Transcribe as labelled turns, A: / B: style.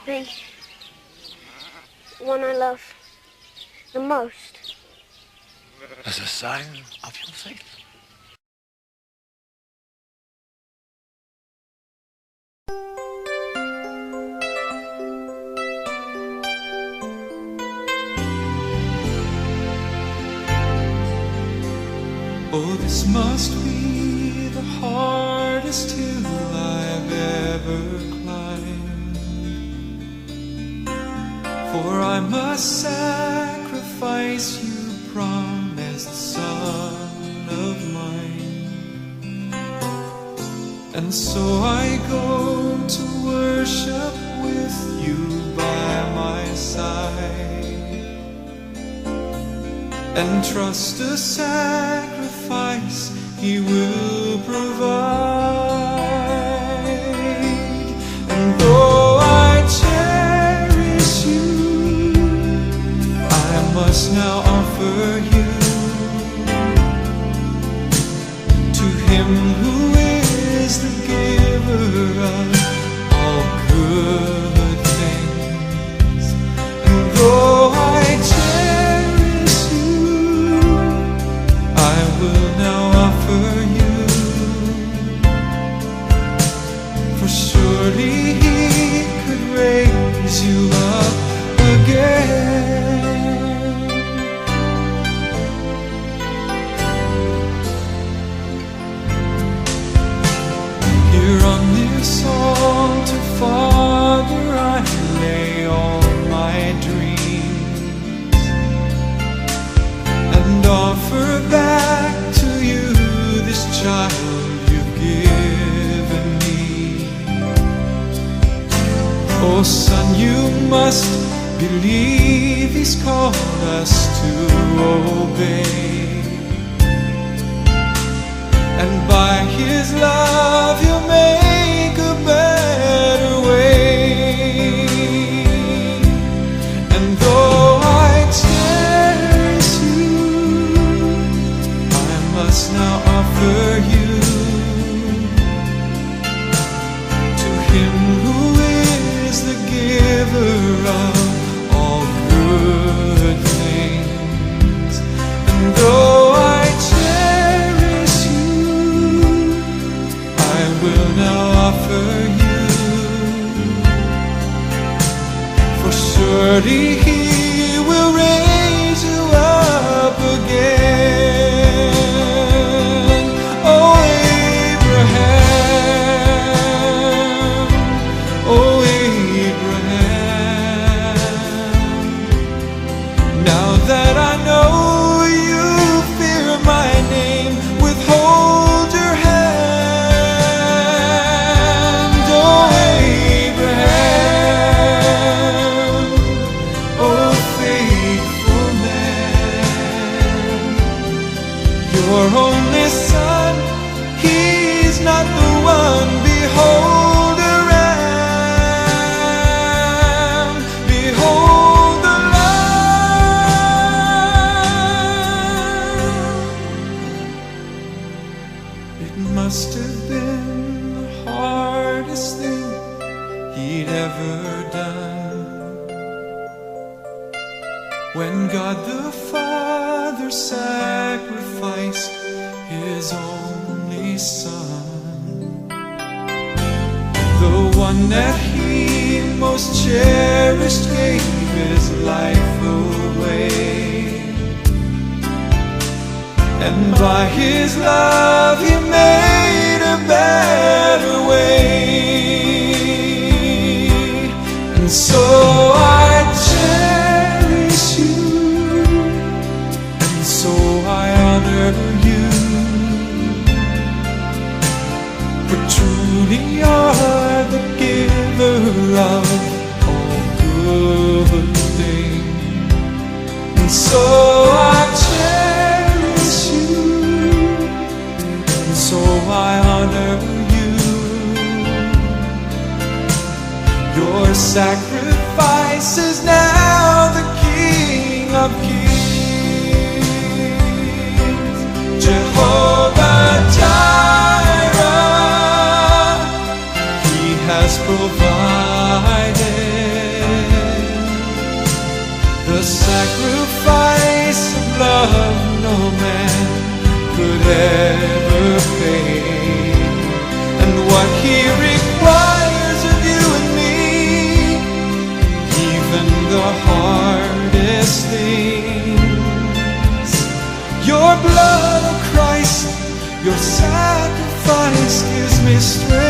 A: be the one I love the most.
B: As a sign of your faith.
C: Oh, this must be the hardest hill I've ever climbed, for I must sacrifice you, promised son of mine. And so I go to worship with you by my side, and trust a sacrifice He will provide. And though I cherish you, I must now offer you to Him who is the giver of all good things. And though I cherish you, I will now offer you, for surely He could raise you up again. Here on this altar, Father, I lay all my dreams and offer back to you this child you've given me. Oh son, you must believe He's called us to obey, and by His love He'll make a better way. And though I cherish you, I must now offer you to Him who is the giver of all good things. And though I cherish you, I will now offer you, for surely He will raise you up again. Oh Abraham, oh Abraham, now that I know you fear my name, withhold your hand. Oh Abraham, oh faithful man, your only son, he's not the one. Behold the Lamb, behold the Lamb. It must have been the hardest thing He'd ever done, when God the Father sacrificed His only Son, the one that He most cherished, gave His life away. And by His love He made a better way. And so I cherish you, and so I honor you, for truly you're the giver of all good things. And so I cherish you, and so I honor you. Your sacrifice is now the King of Kings, Jehovah Jireh. He has provided man could ever pay. And what He requires of you and me, even the hardest things. Your blood, oh Christ, your sacrifice gives me strength.